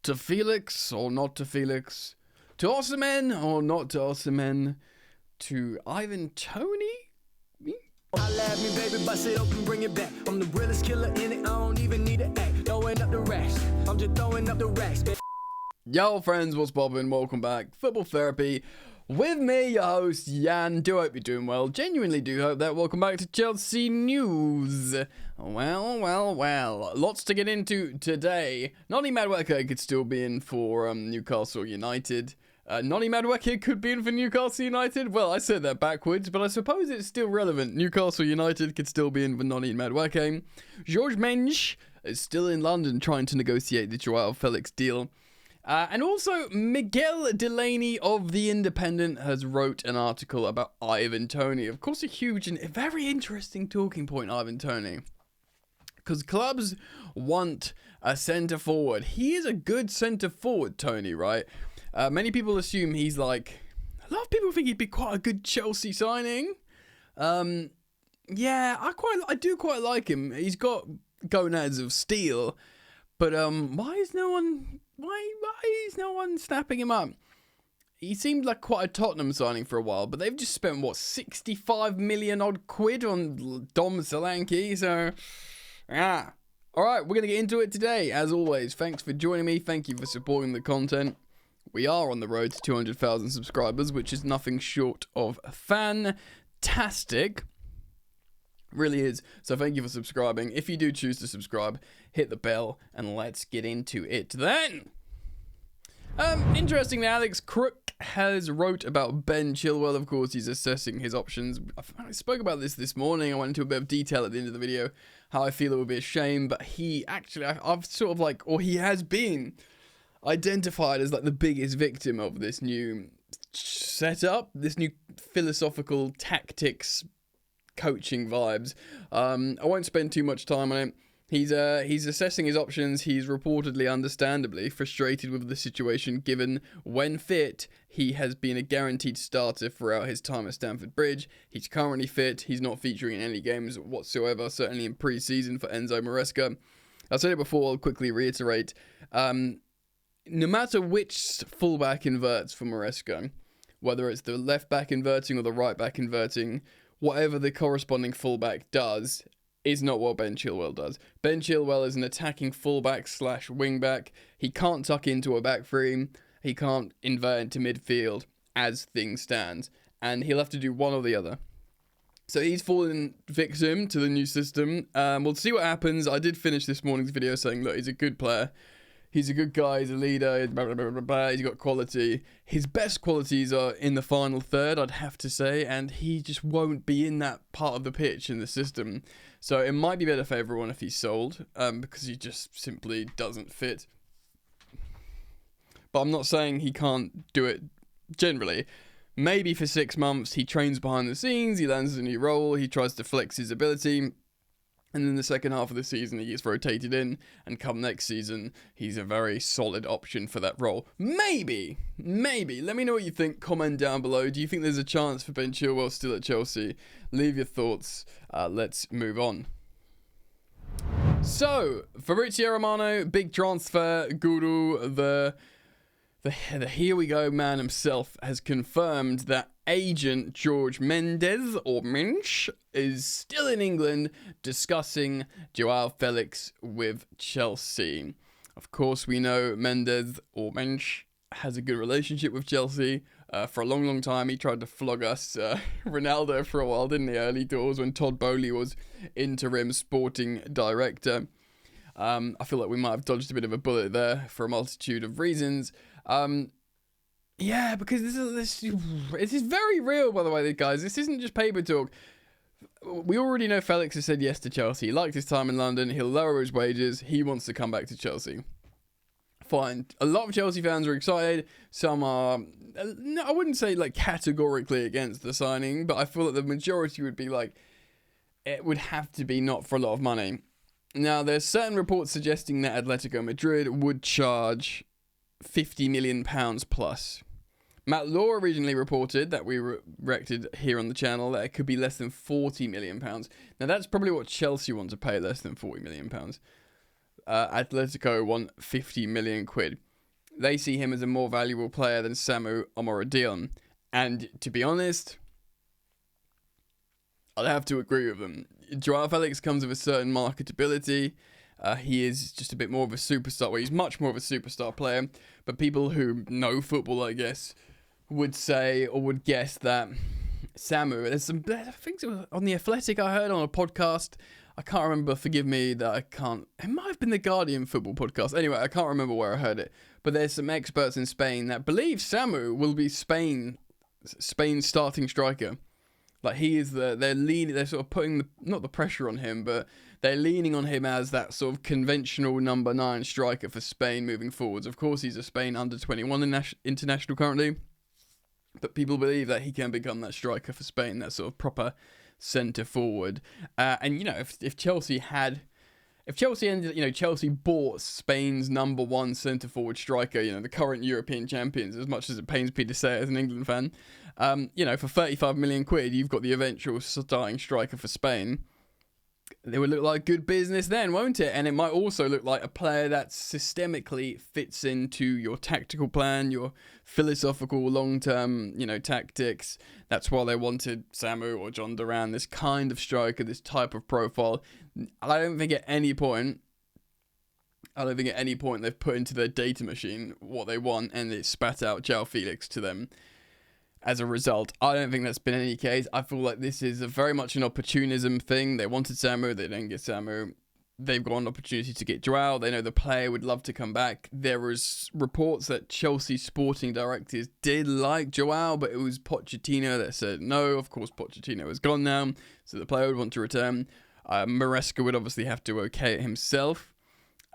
to Felix or not to Felix, to Osimhen or not to Osimhen, to Ivan Toney? I love me, baby, bust it open, bring it back. I'm the realest killer in it, I don't even need to act. Throwing up the racks, I'm just throwing up the racks, baby. Yo friends, what's poppin'? Welcome back. Football Therapy with me, your host, Jan. Do hope you're doing well. Genuinely do hope that. Welcome back to Chelsea News. Well. Lots to get into today. Noni Madueke could still be in for Newcastle United. Noni Madueke could be in for Newcastle United. Well, I said that backwards, but I suppose it's still relevant. Newcastle United could still be in for Noni Madueke. George Mendes is still in London trying to negotiate the Joao Felix deal. And also, Miguel Delaney of The Independent has wrote an article about Ivan Toney. Of course, a huge and very interesting talking point, Ivan Toney. Because clubs want a centre-forward. He is a good centre-forward, Toney, right? Many people assume he's like... A lot of people think he'd be quite a good Chelsea signing. Yeah, I do quite like him. He's got gonads of steel. But why is no one snapping him up? He seemed like quite a Tottenham signing for a while, but they've just spent, what, 65 million odd quid on Dom Solanke, so, yeah. Alright, we're going to get into it today, as always. Thanks for joining me, thank you for supporting the content. We are on the road to 200,000 subscribers, which is nothing short of fantastic. Really is. So thank you for subscribing. If you do choose to subscribe, hit the bell and let's get into it then. Interestingly, Alex Crook has wrote about Ben Chilwell. Of course, he's assessing his options. I spoke about this morning. I went into a bit of detail at the end of the video, how I feel it would be a shame, but he actually, I've sort of like, or he has been identified as like the biggest victim of this new setup, this new philosophical tactics coaching vibes. I won't spend too much time on it. He's assessing his options. He's reportedly, understandably, frustrated with the situation, given when fit, he has been a guaranteed starter throughout his time at Stamford Bridge. He's currently fit. He's not featuring in any games whatsoever, certainly in pre-season for Enzo Maresca. I've said it before, I'll quickly reiterate. No matter which fullback inverts for Maresca, whether it's the left back inverting or the right back inverting, whatever the corresponding fullback does is not what Ben Chilwell does. Ben Chilwell is an attacking fullback / wingback. He can't tuck into a back three. He can't invert into midfield as things stand. And he'll have to do one or the other. So he's fallen victim to the new system. We'll see what happens. I did finish this morning's video saying, look, he's a good player. He's a good guy, he's a leader, blah, blah, blah, blah, blah. He's got quality. His best qualities are in the final third, I'd have to say, and he just won't be in that part of the pitch in the system. So it might be better for everyone if he's sold, because he just simply doesn't fit. But I'm not saying he can't do it generally. Maybe for 6 months, he trains behind the scenes, he learns a new role, he tries to flex his ability. And in the second half of the season, he gets rotated in. And come next season, he's a very solid option for that role. Maybe. Let me know what you think. Comment down below. Do you think there's a chance for Ben Chilwell still at Chelsea? Leave your thoughts. Let's move on. So, Fabrizio Romano, big transfer guru, the here we go man himself, has confirmed that agent George Mendes, or Mensch, is still in England discussing Joao Felix with Chelsea. Of course, we know Mendes, or Mensch, has a good relationship with Chelsea. For a long time, he tried to flog us Ronaldo for a while, didn't he? Early doors when Todd Bowley was interim sporting director. I feel like we might have dodged a bit of a bullet there for a multitude of reasons. Yeah, because this is very real, by the way, guys. This isn't just paper talk. We already know Felix has said yes to Chelsea. He liked his time in London. He'll lower his wages. He wants to come back to Chelsea. Fine. A lot of Chelsea fans are excited. Some are, no, I wouldn't say like categorically against the signing, but I feel that the majority would be like, it would have to be not for a lot of money. Now, there's certain reports suggesting that Atletico Madrid would charge £50 million plus. Matt Law originally reported that we reacted here on the channel that it could be less than £40 million. Now that's probably what Chelsea want to pay, less than £40 million. Atletico want 50 million quid. they see him as a more valuable player than Samu Omorodion. And to be honest, I'd have to agree with them. Joao Felix comes with a certain marketability. He is just a bit more of a superstar. Well, he's much more of a superstar player. But people who know football, I guess, would say or would guess that Samu, there's some things on The Athletic I heard on a podcast. I can't remember, forgive me that I can't. It might have been the Guardian football podcast. Anyway, I can't remember where I heard it. But there's some experts in Spain that believe Samu will be Spain's starting striker. Like he is they're sort of putting not the pressure on him, but they're leaning on him as that sort of conventional number 9 striker for Spain moving forwards. Of course, he's a Spain under 21 international currently, but people believe that he can become that striker for Spain, that sort of proper centre forward. And if Chelsea bought Spain's number 1 centre forward striker, the current European champions, as much as it pains me to say as an England fan, for 35 million quid, you've got the eventual starting striker for Spain. It would look like good business then, won't it? And it might also look like a player that systemically fits into your tactical plan, your philosophical long-term, tactics. That's why they wanted Samu or John Duran, this kind of striker, this type of profile. I don't think at any point they've put into their data machine what they want and it spat out Joao Felix to them. As a result, I don't think that's been any case. I feel like this is very much an opportunism thing. They wanted Samu, they didn't get Samu. They've got an opportunity to get Joao. They know the player would love to come back. There was reports that Chelsea sporting directors did like Joao, but it was Pochettino that said no. Of course, Pochettino is gone now, so the player would want to return. Maresca would obviously have to okay it himself.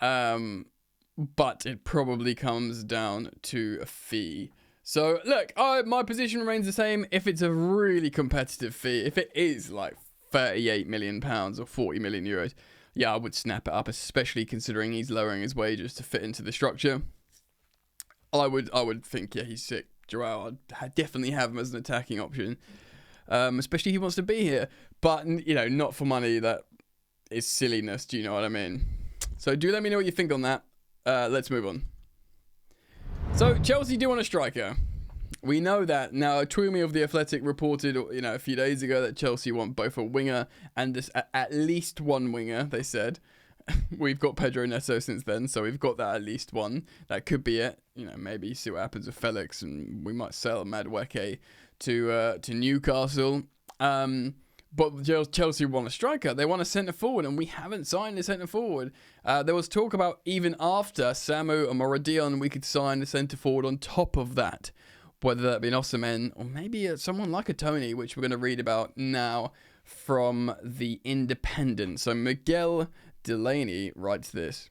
But it probably comes down to a fee. So, look, my position remains the same. If it's a really competitive fee, if it is like £38 million or 40 million euros, yeah, I would snap it up, especially considering he's lowering his wages to fit into the structure. I would think, yeah, he's sick. Joao, I'd definitely have him as an attacking option, especially if he wants to be here. But, not for money that is silliness, do you know what I mean? So do let me know what you think on that. Let's move on. So, Chelsea do want a striker. We know that. Now, Toney of The Athletic reported, a few days ago that Chelsea want both a winger and at least one winger, they said. We've got Pedro Neto since then, so we've got that at least one. That could be it. Maybe see what happens with Felix, and we might sell Madueke to Newcastle. But Chelsea want a striker. They want a centre forward, and we haven't signed a centre forward. There was talk about even after Samu and Moradion, we could sign a centre forward on top of that. Whether that be an Osimhen or maybe someone like a Toney, which we're going to read about now from The Independent. So Miguel Delaney writes this.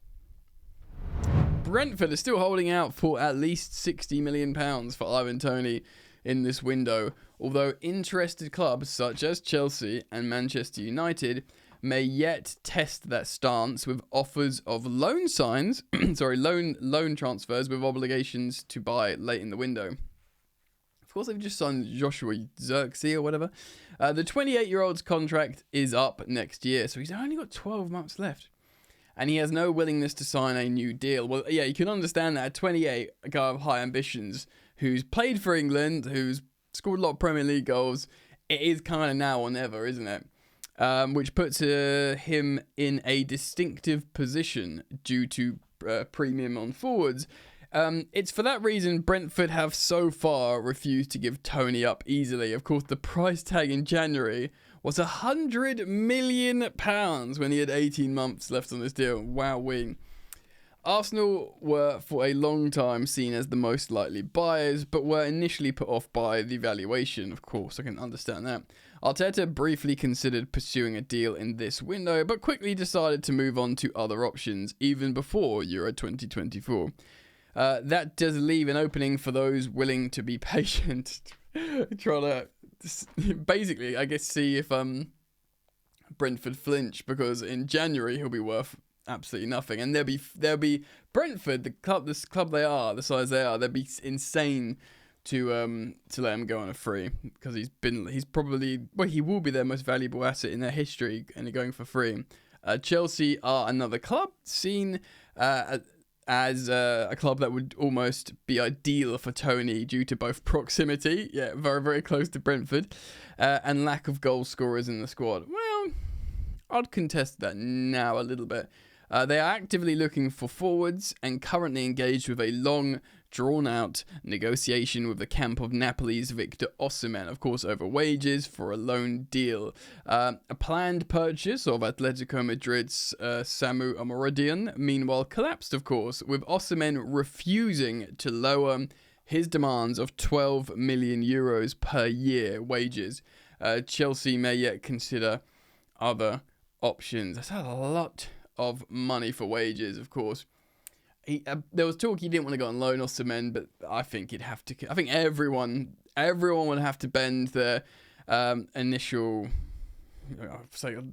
Brentford is still holding out for at least £60 million for Ivan Toney in this window, although interested clubs such as Chelsea and Manchester United may yet test that stance with offers of loan transfers with obligations to buy late in the window. Of course, they've just signed Joshua Zirkzee or whatever. The 28-year-old's contract is up next year, so he's only got 12 months left. And he has no willingness to sign a new deal. Well, yeah, you can understand that at 28, a guy of high ambitions who's played for England, who's scored a lot of Premier League goals, it is kind of now or never, isn't it? Which puts him in a distinctive position due to premium on forwards. It's for that reason Brentford have so far refused to give Toney up easily. Of course, the price tag in January was £100 million when he had 18 months left on this deal. Wowee. Arsenal were for a long time seen as the most likely buyers, but were initially put off by the valuation. Of course, I can understand that. Arteta briefly considered pursuing a deal in this window, but quickly decided to move on to other options, even before Euro 2024. That does leave an opening for those willing to be patient. Trying to basically, I guess, see if Brentford flinch, because in January he'll be worth absolutely nothing, and there'll be Brentford, the club they are, the size they are, they'd be insane to let him go on a free, because he will be their most valuable asset in their history, and they're going for free. Chelsea are another club seen as a club that would almost be ideal for Toney due to both proximity, very, very close to Brentford, and lack of goal scorers in the squad. Well, I'd contest that now a little bit. They are actively looking for forwards and currently engaged with a long, drawn-out negotiation with the camp of Napoli's Victor Osimhen, of course, over wages for a loan deal. A planned purchase of Atletico Madrid's Samu Amoradian, meanwhile, collapsed, of course, with Osimhen refusing to lower his demands of 12 million euros per year wages. Chelsea may yet consider other options. That's a lot of money for wages, of course. There was talk he didn't want to go on loan, Osimhen, but I think he'd have to. I think everyone would have to bend their initial,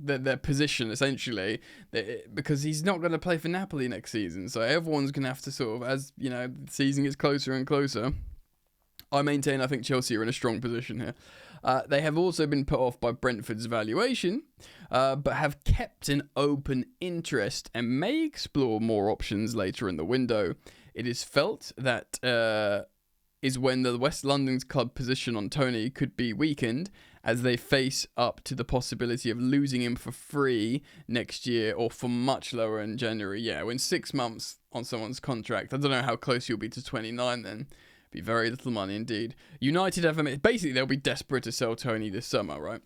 their position essentially, because he's not going to play for Napoli next season. So everyone's going to have to sort of, as you know, the season gets closer and closer. I think Chelsea are in a strong position here. They have also been put off by Brentford's valuation, but have kept an open interest and may explore more options later in the window. It is felt that is when the West London's club position on Toney could be weakened as they face up to the possibility of losing him for free next year or for much lower in January. Yeah, when 6 months on someone's contract, I don't know how close you'll be to 29 then. Be very little money indeed. United have basically they'll be desperate to sell Toney this summer, right?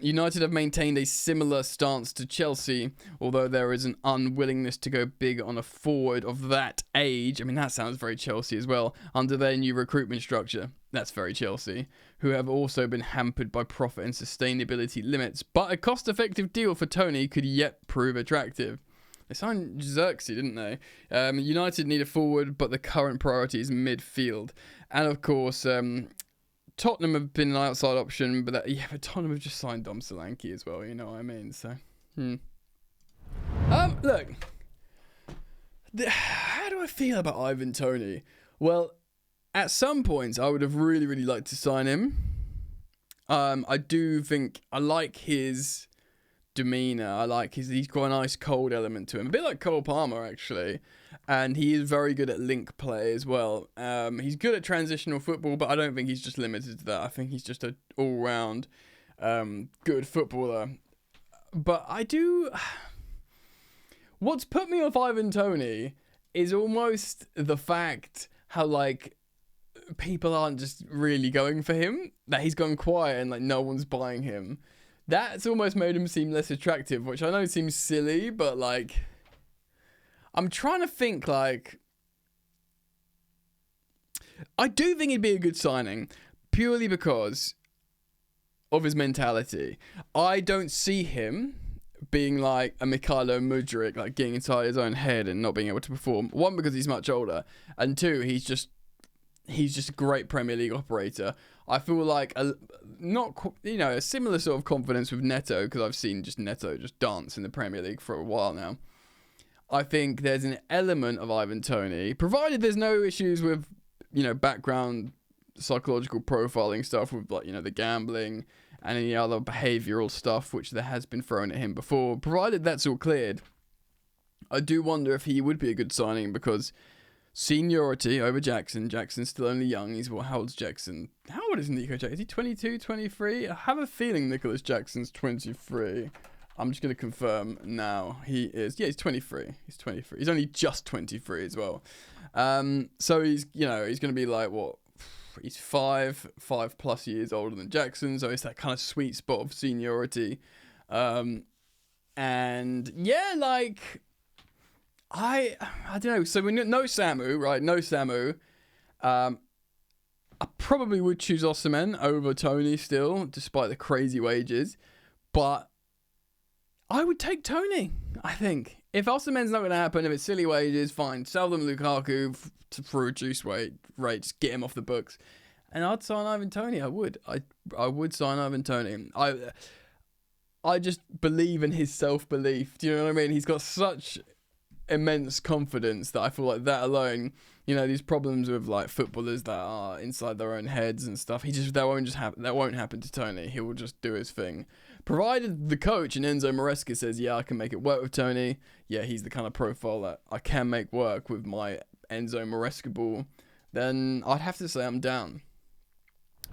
United have maintained a similar stance to Chelsea, although there is an unwillingness to go big on a forward of that age. I mean, that sounds very Chelsea as well. Under their new recruitment structure, that's very Chelsea, who have also been hampered by profit and sustainability limits. But a cost-effective deal for Toney could yet prove attractive. They signed Xerxes, didn't they? United need a forward, but the current priority is midfield. And of course, Tottenham have been an outside option, but Tottenham have just signed Dom Solanke as well, you know what I mean? So, look, how do I feel about Ivan Toney? Well, at some points, I would have really, really liked to sign him. I do think I like his demeanour. I like he's got a nice cold element to him, a bit like Cole Palmer actually, and he is very good at link play as well. He's good at transitional football, but I don't think he's just limited to that. I think he's just an all-round good footballer. But what's put me off Ivan Toney is almost the fact how like people aren't just really going for him, that he's gone quiet and like no one's buying him. That's almost made him seem less attractive, which I know seems silly, but like, I'm trying to think like, I do think he'd be a good signing, purely because of his mentality. I don't see him being like a Mykhailo Mudryk, like getting inside his own head and not being able to perform. One, because he's much older, and two, he's just a great Premier League operator. I feel like a similar sort of confidence with Neto, because I've seen just Neto just dance in the Premier League for a while now. I think there's an element of Ivan Toney, provided there's no issues with, background psychological profiling stuff with like, the gambling and any other behavioural stuff, which there has been thrown at him before. Provided that's all cleared, I do wonder if he would be a good signing, because seniority over Jackson. Jackson's still only young. How old's Jackson? How old is Nico Jackson? Is he 22, 23? I have a feeling Nicholas Jackson's 23. I'm just going to confirm now. He is. Yeah, he's 23. He's 23. He's only just 23 as well. So he's going to be like, what? He's 5 plus years older than Jackson. So it's that kind of sweet spot of seniority. And yeah, like, I don't know. So we no Samu, right? No Samu. I probably would choose Osimhen over Toney still, despite the crazy wages. But I would take Toney, I think. If Osimhen's not going to happen, if it's silly wages, fine. Sell them Lukaku for reduced rate. Just get him off the books. And I'd sign Ivan Toney. I would. I would sign Ivan Toney. I just believe in his self-belief. Do you know what I mean? He's got such immense confidence that I feel like that alone, these problems with like footballers that are inside their own heads and stuff, that won't happen to Toney. He will just do his thing. provided the coach and Enzo Maresca says, yeah, I can make it work with Toney. Yeah, he's the kind of profile that I can make work with my Enzo Maresca ball. Then I'd have to say I'm down.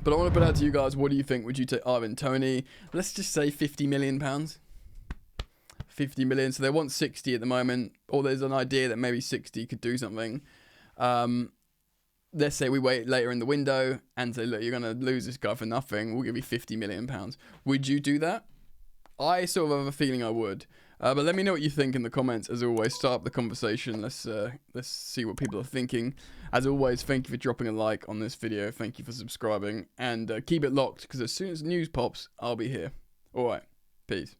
But I want to put out to you guys, what do you think? Would you take Ivan Toney? Let's just say £50 million. 50 million. So they want 60 at the moment, or there's an idea that maybe 60 could do something. Let's say we wait later in the window and say, look, you're going to lose this guy for nothing. We'll give you £50 million. Would you do that? I sort of have a feeling I would. But let me know what you think in the comments. As always, start up the conversation. Let's see what people are thinking. As always, thank you for dropping a like on this video. Thank you for subscribing. And keep it locked, because as soon as news pops, I'll be here. All right. Peace.